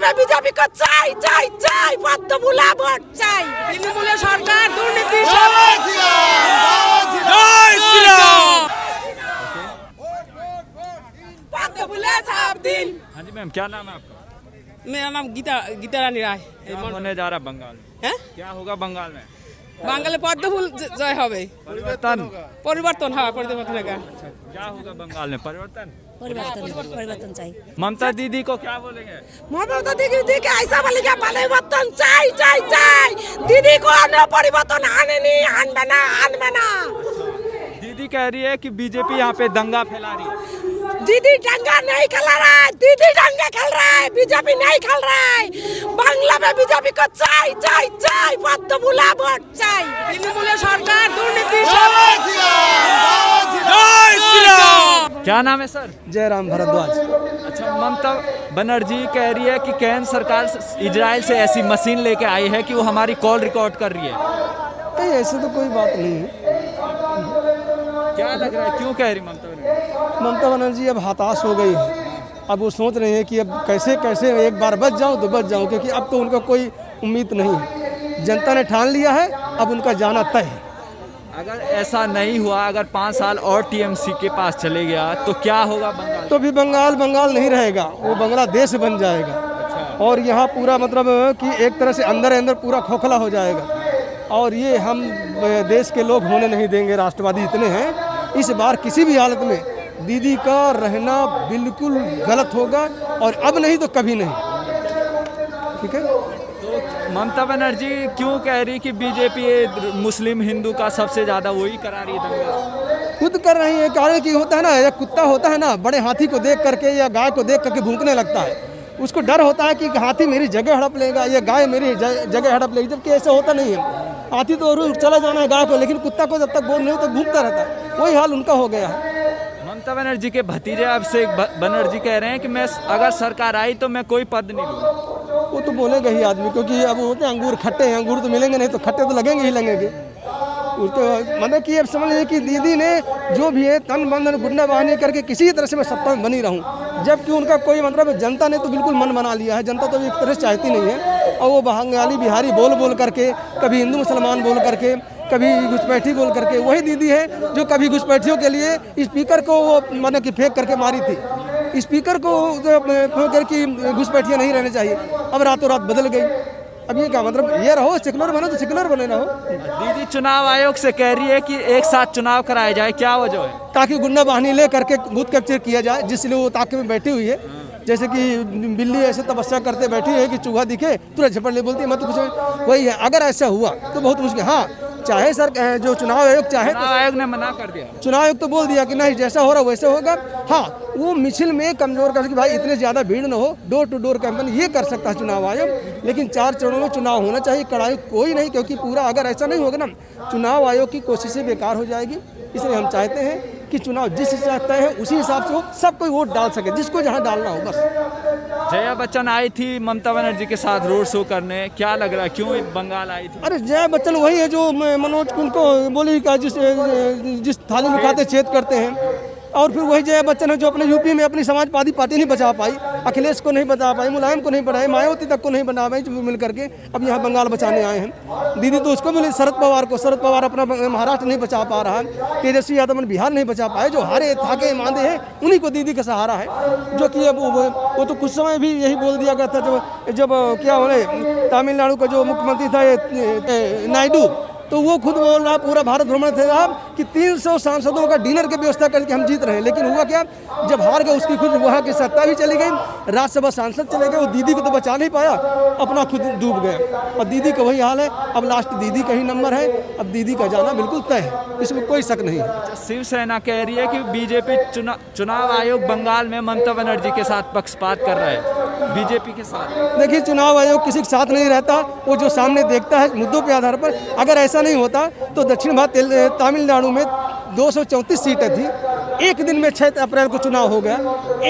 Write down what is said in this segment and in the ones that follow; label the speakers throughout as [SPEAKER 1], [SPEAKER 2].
[SPEAKER 1] में बीजेपी को चाय चाय चाय मत बुला वोट चाय तृणमूल सरकार दुर्नीति
[SPEAKER 2] हाँ जी मैम, क्या नाम है आपका?
[SPEAKER 3] मेरा नाम गीता रानी राय।
[SPEAKER 2] क्या होने जा रहा है बंगाल में?
[SPEAKER 3] হ্যাঁ
[SPEAKER 2] क्या होगा बंगाल में?
[SPEAKER 3] বাঙালি পদ্মফুল জয় হবে।
[SPEAKER 2] परिवर्तन।
[SPEAKER 3] পরিবর্তন হ্যাঁ পরিবর্তন होगा।
[SPEAKER 2] क्या होगा बंगाल में? परिवर्तन।
[SPEAKER 1] परिवर्तन चाहिए।
[SPEAKER 2] ममता दीदी को क्या बोलेंगे?
[SPEAKER 1] ममता दीदी के ऐसा बोलेंगे परिवर्तन चाय चाय चाय दीदी को आने परिवर्तन आने नहीं आन बना
[SPEAKER 2] दीदी कह रही है कि बीजेपी यहाँ पे दंगा फैला रही है।
[SPEAKER 1] दीदी दंगा नहीं खेल रहा है, दीदी दंगा खेल रहा है, बीजेपी नहीं खेल रहा है। बांग्ला में बीजेपी को चाय चाय चाय मत बुला वोट चाय तृणमूल सरकार दुर्नीति
[SPEAKER 2] क्या नाम है सर?
[SPEAKER 4] जयराम भारद्वाज।
[SPEAKER 2] अच्छा, ममता बनर्जी कह रही है कि केंद्र सरकार इजराइल से ऐसी मशीन लेके आई है कि वो हमारी कॉल रिकॉर्ड कर रही है।
[SPEAKER 4] नहीं, ऐसे तो कोई बात नहीं है।
[SPEAKER 2] क्या लग रहा है, क्यों कह रही ममता बनर्जी?
[SPEAKER 4] ममता बनर्जी अब हताश हो गई है। अब वो सोच रहे हैं कि अब कैसे कैसे एक बार बच जाऊं तो बच जाऊं, क्योंकि अब तो उनका कोई उम्मीद नहीं है। जनता ने ठान लिया है, अब उनका जाना तय है।
[SPEAKER 2] अगर ऐसा नहीं हुआ, अगर 5 साल और टीएमसी के पास चले गया तो क्या होगा बंगाल?
[SPEAKER 4] तो भी बंगाल नहीं रहेगा, वो बांग्लादेश बन जाएगा। और यहाँ पूरा मतलब कि एक तरह से अंदर अंदर पूरा खोखला हो जाएगा। और ये हम देश के लोग होने नहीं देंगे। राष्ट्रवादी इतने हैं, इस बार किसी भी हालत में दीदी का रहना बिल्कुल गलत होगा, और अब नहीं तो कभी नहीं। ठीक है।
[SPEAKER 2] तो ममता बनर्जी क्यों कह रही कि बीजेपी मुस्लिम हिंदू का सबसे ज्यादा वही करा रही है दंगा?
[SPEAKER 4] खुद कर रही है। कारण कि होता है ना, एक कुत्ता होता है ना, बड़े हाथी को देख करके या गाय को देख करके भूखने लगता है। उसको डर होता है कि हाथी मेरी जगह हड़प लेगा या गाय मेरी जगह हड़प लेगी, जबकि ऐसा होता नहीं है। हाथी तो चला जाना है गाय को, लेकिन कुत्ता को जब तक बोल नहीं हो तो भूखता रहता है। वही हाल उनका हो गया है।
[SPEAKER 2] ममता बनर्जी के भतीजे अभिषेक बनर्जी कह रहे हैं कि मैं अगर सरकार आई तो मैं कोई पद नहीं लूँगा।
[SPEAKER 4] वो तो बोलेगा ही आदमी, क्योंकि अब होते हैं अंगूर खट्टे हैं, अंगूर तो मिलेंगे नहीं, तो खट्टे तो लगेंगे ही लगेंगे। उसको मतलब कि अब समझ लीजिए कि दीदी ने जो भी है तन बंधन गुंडा बहानी करके किसी तरह से मैं सत्ता में बनी रहूं, जबकि उनका कोई मतलब जनता ने तो बिल्कुल मन बना लिया है। जनता तो एक तरह से चाहती नहीं है। और वो बंगाली बिहारी बोल करके, कभी हिंदू मुसलमान बोल करके, कभी घुसपैठी बोल करके, वही दीदी है जो कभी घुसपैठियों के लिए स्पीकर को वो मतलब कि फेंक करके मारी थी। स्पीकर को फेंक करके घुसपैठियाँ नहीं रहने चाहिए, अब रातों रात बदल गई। अब ये क्या मतलब, ये रहो सेकुलर बनो तो सेकुलर बने रहो।
[SPEAKER 2] दीदी चुनाव आयोग से कह रही है कि एक साथ चुनाव कराया जाए, क्या वजह है?
[SPEAKER 4] ताकि गुंडा बहानी ले करके बूथ कैप्चर किया जाए, जिसलिए वो ताकि में बैठी हुई है। जैसे कि बिल्ली ऐसे तपस्या करते बैठी है कि चूहा दिखे तुरंत झपट ले बोलती है मत कुछ। वही है, अगर ऐसा हुआ तो बहुत मुश्किल। हाँ, चाहे सर जो चुनाव आयोग चाहे,
[SPEAKER 2] चुनाव आयोग ने मना कर दिया।
[SPEAKER 4] चुनाव आयोग तो बोल दिया कि नहीं, जैसा हो रहा वैसे होगा। हाँ, वो मिছিল में कमजोर कर कि भाई इतने ज़्यादा भीड़ न हो, डोर टू डोर कैंपेन ये कर सकता है चुनाव आयोग। लेकिन 4 चरणों में चुनाव होना चाहिए, कड़ाई कोई नहीं, क्योंकि पूरा अगर ऐसा नहीं होगा ना, चुनाव आयोग की कोशिशें बेकार हो जाएगी। इसलिए हम चाहते हैं कि चुनाव जिस हिसाब से तय है उसी हिसाब से हो, सब कोई वोट डाल सके, जिसको जहाँ डालना हो बस।
[SPEAKER 2] जया बच्चन आई थी ममता बनर्जी के साथ रोड शो करने, क्या लग रहा है क्यों बंगाल आई थी?
[SPEAKER 4] अरे जया बच्चन वही है जो मनोज उनको बोली का जिस थाली में खाते छेद करते हैं। और फिर वही जया बच्चन है जो अपने यूपी में अपनी समाजवादी पार्टी नहीं बचा पाई, अखिलेश को नहीं बचा पाई, मुलायम को नहीं बढ़ाई, मायावती तक को नहीं बना पाई मिल करके। अब यहाँ बंगाल बचाने आए हैं। दीदी तो उसको मिली शरद पवार को, शरद पवार अपना महाराष्ट्र नहीं बचा पा रहा है, तेजस्वी यादव बिहार नहीं बचा पाए। जो हारे थाके मांदे हैं उन्हीं को दीदी का सहारा है। जो कि अब वो तो कुछ समय भी यही बोल दिया गया था जब क्या बोले तमिलनाडु का जो मुख्यमंत्री था नायडू, तो वो खुद बोल रहा पूरा भारत भ्रमण थे साहब कि 300 सांसदों का डिनर की व्यवस्था करके हम जीत रहे हैं। लेकिन हुआ क्या, जब हार गए उसकी खुद वहाँ की सत्ता भी चली गई, राज्यसभा सांसद चले गए, वो दीदी को तो बचा नहीं पाया, अपना खुद डूब गए। और दीदी का वही हाल है, अब लास्ट दीदी का ही नंबर है। अब दीदी का जाना बिल्कुल तय है, इसमें कोई शक नहीं है।
[SPEAKER 2] शिवसेना कह रही है कि बीजेपी चुनाव आयोग बंगाल में ममता बनर्जी के साथ पक्षपात कर रहा है बीजेपी के साथ।
[SPEAKER 4] देखिए, चुनाव आयोग किसी के साथ नहीं रहता, वो जो सामने देखता है मुद्दों के आधार पर। अगर ऐसा नहीं होता तो दक्षिण भारत तमिलनाडु में 234 सीटें थी, एक दिन में 6 अप्रैल को चुनाव हो गया।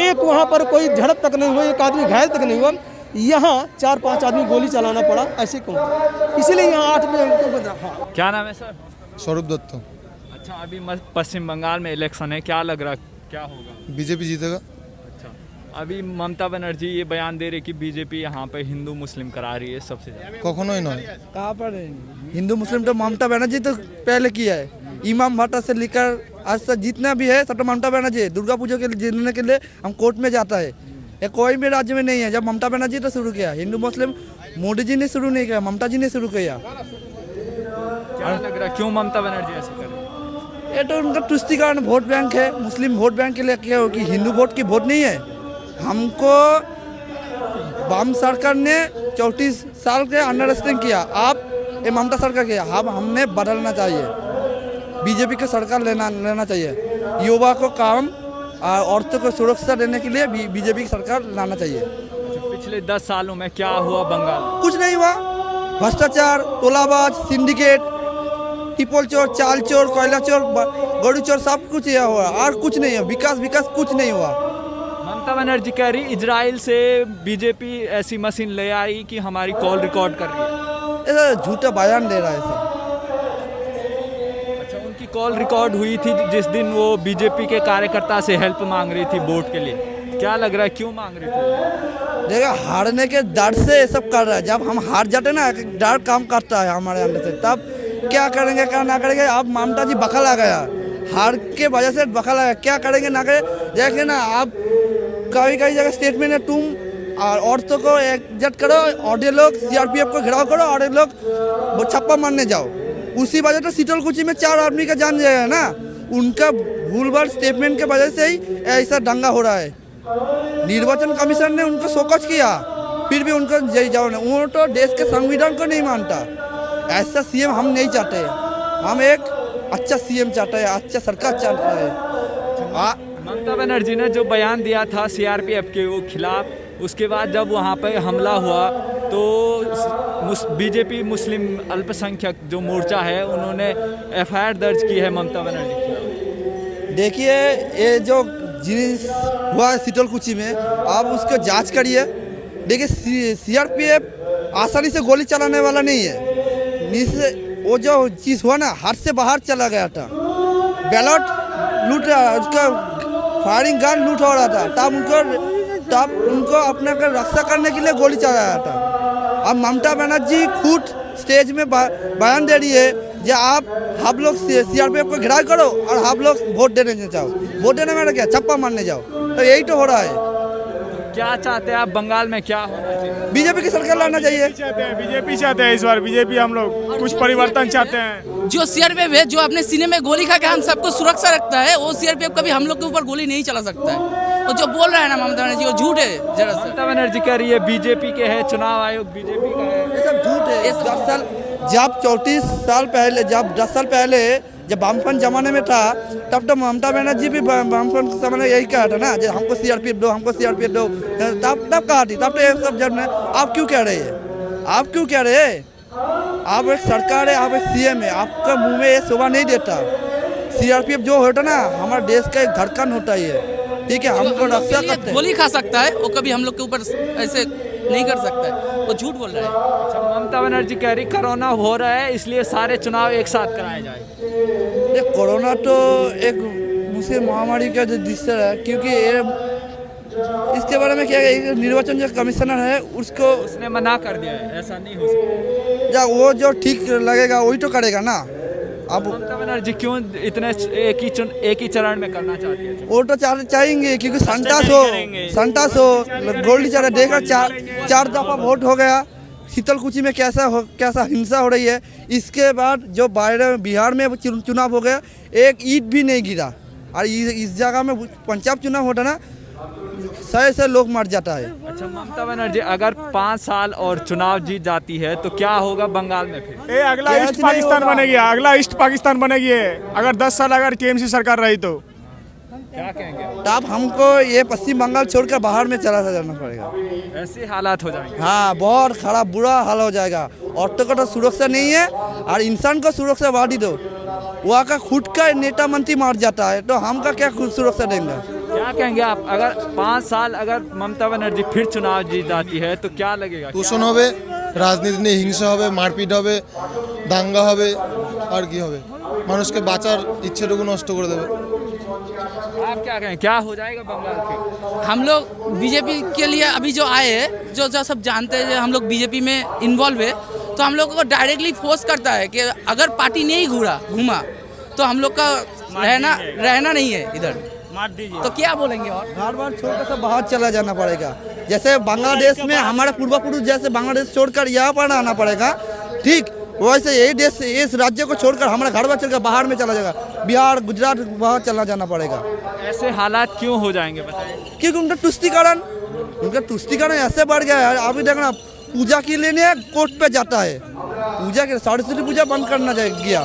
[SPEAKER 4] एक वहाँ पर कोई झड़प तक नहीं हुआ, एक आदमी घायल तक नहीं हुआ। यहाँ 4-5 आदमी गोली चलाना पड़ा, ऐसे क्यों? इसीलिए यहाँ 8 में हमको बदला। हाँ।
[SPEAKER 2] क्या नाम है सर?
[SPEAKER 5] स्वरूप दत्त।
[SPEAKER 2] अच्छा, अभी पश्चिम बंगाल में इलेक्शन है, क्या लग रहा क्या होगा?
[SPEAKER 5] बीजेपी जीतेगा।
[SPEAKER 2] अच्छा, अभी ममता बनर्जी ये बयान दे रही कि बीजेपी यहाँ पे हिंदू मुस्लिम करा रही है सबसे ज़्यादा।
[SPEAKER 5] কখনোই নয়।
[SPEAKER 6] कहाँ पर है? हिंदू मुस्लिम तो ममता बनर्जी तो पहले किया है। इमाम भट्टा से लेकर आज तक जितना भी है सब तो ममता बनर्जी है। दुर्गा पूजा के लिए जीतने के लिए हम कोर्ट में जाता है, ये कोई भी राज्य में नहीं है। जब ममता बनर्जी तो शुरू किया, हिंदू मुस्लिम मोदी जी ने शुरू नहीं किया, ममता जी ने शुरू किया।
[SPEAKER 2] क्या लग रहा है क्यों ममता बनर्जी ऐसे कर रही है?
[SPEAKER 6] ये तो उनका तुष्टिकरण वोट बैंक है, मुस्लिम वोट बैंक के लिए क्या हो कि हिंदू वोट की वोट नहीं है। हमको वाम सरकार ने 34 साल के अंडरस्टैंड किया, आप ये ममता सरकार किया, अब हमने बदलना चाहिए, बीजेपी की सरकार लेना चाहिए। युवा को काम और औरतों को सुरक्षा देने के लिए बीजेपी की सरकार लाना चाहिए।
[SPEAKER 2] पिछले 10 सालों में क्या हुआ बंगाल?
[SPEAKER 6] कुछ नहीं हुआ, भ्रष्टाचार, तोलाबाज, सिंडिकेट, टिपोल चोर, चाल चोर, कोयला चोर, गड़ू चोर, सब कुछ यह हुआ और कुछ नहीं है। विकास कुछ नहीं हुआ।
[SPEAKER 2] ममता बनर्जी कह रही इजराइल से बीजेपी ऐसी मशीन ले आई कि हमारी कॉल रिकॉर्ड कर रही है।
[SPEAKER 6] ऐसा झूठा बयान दे रहा है सब।
[SPEAKER 2] अच्छा, उनकी कॉल रिकॉर्ड हुई थी जिस दिन वो बीजेपी के कार्यकर्ता से हेल्प मांग रही थी वोट के लिए। क्या लग रहा है क्यों मांग रही थी?
[SPEAKER 6] देखा, हारने के डर से ये सब कर रहा है। जब हम हार जाते ना, एक डर काम करता है हमारे अंदर से, तब क्या करेंगे क्या ना करेंगे। अब ममता जी बखल आ गया, हार के वजह से बखल आ गया, क्या करेंगे ना करें। देखिए ना, आप कई जगह स्टेटमेंट है, तुम और औरतों को एकजुट करो और ये लोग सीआरपीएफ को घेराव करो और ये लोग वो छप्पा मारने जाओ। उसी वजह तो शीतलकुची में 4 आदमी का जान जाएगा ना। उनका भूलभाल स्टेटमेंट के वजह से ही ऐसा दंगा हो रहा है। निर्वाचन कमीशन ने उनको शोकज किया, फिर भी उनको जाओ ना, वो तो देश के संविधान को नहीं मानता। ऐसा सीएम हम नहीं चाहते, हम एक अच्छा सीएम चाहते हैं, अच्छा सरकार चाहते हैं।
[SPEAKER 2] ममता बनर्जी ने जो बयान दिया था सीआरपीएफ के वो खिलाफ, उसके बाद जब वहाँ पे हमला हुआ तो बीजेपी मुस्लिम अल्पसंख्यक जो मोर्चा है उन्होंने एफआईआर दर्ज की है ममता बनर्जी की।
[SPEAKER 6] देखिए, ये जो जिनिस हुआ है शीतलकुची में, आप उसको जांच करिए। देखिए, सीआरपीएफ आसानी से गोली चलाने वाला नहीं है। वो जो चीज़ हुआ ना, हाथ से बाहर चला गया था, बैलेट लूट रहा, उसका फायरिंग गन लूट हो रहा था, तब उनको अपने को रक्षा करने के लिए गोली चलाया था। अब ममता बनर्जी खुद स्टेज में बयान दे रही है कि आप लोग सीआरपीएफ को घेराव करो और आप लोग वोट देने जाओ। वोट देने में क्या, छप्पा मारने जाओ, तो यही तो हो रहा है।
[SPEAKER 2] क्या चाहते हैं आप बंगाल में, क्या होना चाहिए?
[SPEAKER 6] बीजेपी की सरकार लाना चाहिए।
[SPEAKER 7] बीजेपी चाहते हैं, इस बार बीजेपी हम लोग कुछ परिवर्तन चाहते हैं।
[SPEAKER 8] जो सीआरपीएफ है, जो अपने सीने में गोली खा के हम सबको सुरक्षा रखता है, वो सीआरपीएफ कभी हम लोग के ऊपर गोली नहीं चला सकता है। और जो बोल रहा है ना ममता बनर्जी, वो झूठ है। जरा सा
[SPEAKER 2] ममता बनर्जी कह रही है बीजेपी के है, चुनाव आयोग बीजेपी का है,
[SPEAKER 6] ये सब झूठ है। 10 साल, जब 34 साल पहले, जब 10 साल पहले जब वामपंथ जमाने में था, तब तो ममता बनर्जी भी वामपंथ समय में यही कहा था ना, जो हमको सीआरपीएफ दो, हमको सीआरपीएफ दो। तब कहा थी, तब तो ये सब जब आप क्यों कह रहे हैं? आप क्यों कह रहे हैं? आप एक सरकार है, आप एक सीएम है, आपका मुंह में ये शोभा नहीं देता। सीआरपीएफ जो होता ना, हमारे देश का एक धड़कन होता है, ठीक है, हमको रक्षा करते हैं।
[SPEAKER 8] गोली खा सकता है, वो कभी हम लोग के ऊपर ऐसे नहीं कर सकता है, वो झूठ बोल रहा है।
[SPEAKER 2] अच्छा, ममता बनर्जी कह रही कोरोना हो रहा है इसलिए सारे चुनाव एक साथ कराए जाए।
[SPEAKER 6] ये कोरोना तो एक मुस्लिम महामारी का जो दृश्य है, क्योंकि ये इसके बारे में क्या है, निर्वाचन जो कमिश्नर है उसको
[SPEAKER 2] उसने मना कर दिया है, ऐसा नहीं हो सकता।
[SPEAKER 6] या वो जो ठीक लगेगा वही तो करेगा ना। अब
[SPEAKER 2] ममता बनर्जी क्यों इतने एक ही चरण में करना चाहती है?
[SPEAKER 6] वो तो चाहेंगे, क्योंकि संतास हो गोल्डी चारा देखा, 4 दफा वोट हो गया। शीतलकुची में कैसा हिंसा हो रही है। इसके बाद जो बिहार में चुनाव हो गया, एक ईंट भी नहीं गिरा। और इस जगह में पंचायत चुनाव होता ना, 100 से लोग मर जाता है।
[SPEAKER 2] अच्छा, ममता बनर्जी अगर 5 साल और चुनाव जीत जाती है तो क्या होगा बंगाल में फिर?
[SPEAKER 7] ये अगला ईस्ट पाकिस्तान बनेगी, अगला ईस्ट पाकिस्तान बनेगी। अगर 10 साल अगर टीएमसी सरकार रही तो
[SPEAKER 2] क्या कहेंगे?
[SPEAKER 6] तब हमको ये पश्चिम बंगाल छोड़कर बाहर में चला जाना पड़ेगा।
[SPEAKER 2] ऐसे हालात हो जाएंगे।
[SPEAKER 6] हाँ, बहुत खराब बुरा हाल हो जाएगा। औरतों को तो सुरक्षा नहीं है और इंसान को सुरक्षा बढ़ा दी दो। वहाँ का खुद का नेता मंत्री मार जाता है, तो हम का क्या खुद सुरक्षा देंगे?
[SPEAKER 2] क्या कहेंगे आप, अगर 5 साल अगर ममता बनर्जी फिर चुनाव जीत जाती है तो क्या लगेगा?
[SPEAKER 5] দূষণ হবে, রাজনীতি নিয়ে হিংসা হবে, মারপিট হবে, দাঙ্গা হবে, আর কি হবে? মানুষকে বাঁচার ইচ্ছেটুকু নষ্ট করে দেবে।
[SPEAKER 2] आप क्या कहें, क्या हो जाएगा बंगाल के?
[SPEAKER 8] हम लोग बीजेपी के लिए अभी जो आए हैं, जो सब जानते हैं, हम लोग बीजेपी में इन्वॉल्व है, तो हम लोग को डायरेक्टली फोर्स करता है कि अगर पार्टी नहीं घूमा तो हम लोग का रहना नहीं है इधर, मार दीजिए। तो क्या बोलेंगे? और
[SPEAKER 6] घर बार छोड़कर सब बाहर चला जाना पड़ेगा। जैसे बांग्लादेश में हमारे पूर्वपुरुष जैसे बांग्लादेश छोड़कर यहाँ पर आना पड़ेगा, ठीक वैसे यही देश इस राज्य को छोड़कर हमारा घर बार चलकर बाहर में चला जाएगा, बिहार गुजरात बाहर चला जाना पड़ेगा।
[SPEAKER 2] ऐसे हालात क्यों हो जाएंगे बताइए?
[SPEAKER 6] क्योंकि उनका तुष्टिकरण ऐसे बढ़ गया है। अभी देखना, पूजा के लिए कोर्ट पे जाता है, पूजा के सरस्वती पूजा बंद करना गया,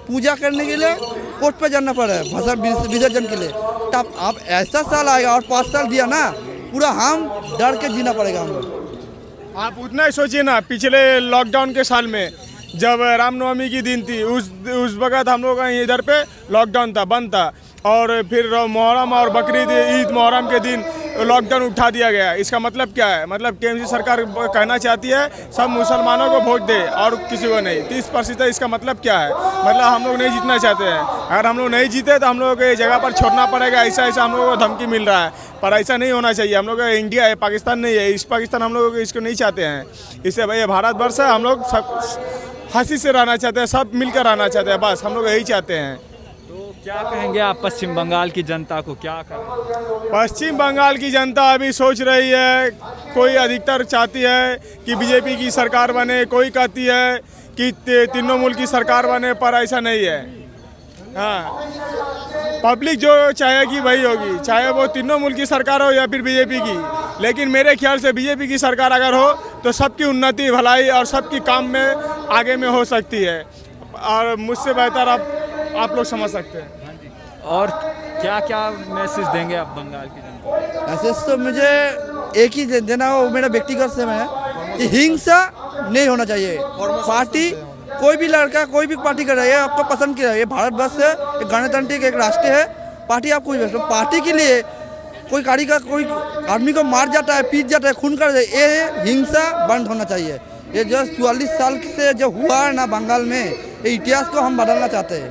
[SPEAKER 6] पूजा करने के लिए कोर्ट पे जाना पड़ा है भसान विसर्जन के लिए। तब अब ऐसा साल आएगा और 5 साल दिया ना, पूरा हम डर के जीना पड़ेगा हम लोग।
[SPEAKER 7] आप उतना ही सोचिए ना, पिछले लॉकडाउन के साल में जब रामनवमी की दिन थी, उस वक्त हम लोग इधर पे लॉकडाउन था, बंद था, और फिर मुहर्रम और बकरीद ईद मुहर्रम के दिन लॉकडाउन उठा दिया गया। इसका मतलब क्या है? मतलब केंद्र सरकार कहना चाहती है सब मुसलमानों को वोट दे और किसी को नहीं। 30% इसका मतलब क्या है? मतलब हम लोग नहीं जीतना चाहते हैं। अगर हम लोग नहीं जीते तो हम लोगों को ये जगह पर छोड़ना पड़ेगा, ऐसा हम लोगों को धमकी मिल रहा है। पर ऐसा नहीं होना चाहिए। हम लोग का इंडिया है, पाकिस्तान नहीं है। इस पाकिस्तान हम लोग इसको नहीं चाहते हैं। इससे भाई भारतवर्ष है, हम लोग सब हंसी से रहना चाहते हैं, सब मिलकर रहना चाहते हैं, बस हम लोग यही चाहते हैं।
[SPEAKER 2] तो क्या कहेंगे आप पश्चिम बंगाल की जनता को, क्या करें?
[SPEAKER 7] पश्चिम बंगाल की जनता अभी सोच रही है, कोई अधिकतर चाहती है कि बीजेपी की सरकार बने, कोई कहती है कि तृणमूल की सरकार बने, पर ऐसा नहीं है। हाँ, पब्लिक जो चाहेगी वही होगी, चाहे वो तृणमूल की सरकार हो या फिर बीजेपी की। लेकिन मेरे ख्याल से बीजेपी की सरकार अगर हो तो सबकी उन्नति भलाई और सबकी काम में आगे में हो सकती है, और मुझसे बेहतर आप लोग समझ सकते हैं।
[SPEAKER 2] और क्या क्या मैसेज देंगे आप बंगाल की जनता को?
[SPEAKER 6] मैसेज तो मुझे एक ही देना हो, मेरा व्यक्तिगत से है कि हिंसा नहीं होना चाहिए। पार्टी कोई भी लड़का कोई भी पार्टी कर रहा है, आपको पसंद किया है, ये भारतवर्ष है, एक गणतांत्रिक एक राष्ट्र है। पार्टी आप कोई भी, पार्टी के लिए कोई गाड़ी का कोई आदमी को मार जाता है, पीट जाता है, खून कर जाता है, ये हिंसा बंद होना चाहिए। ये जो 44 साल से जो हुआ है ना बंगाल में, ये इतिहास को हम बदलना चाहते हैं।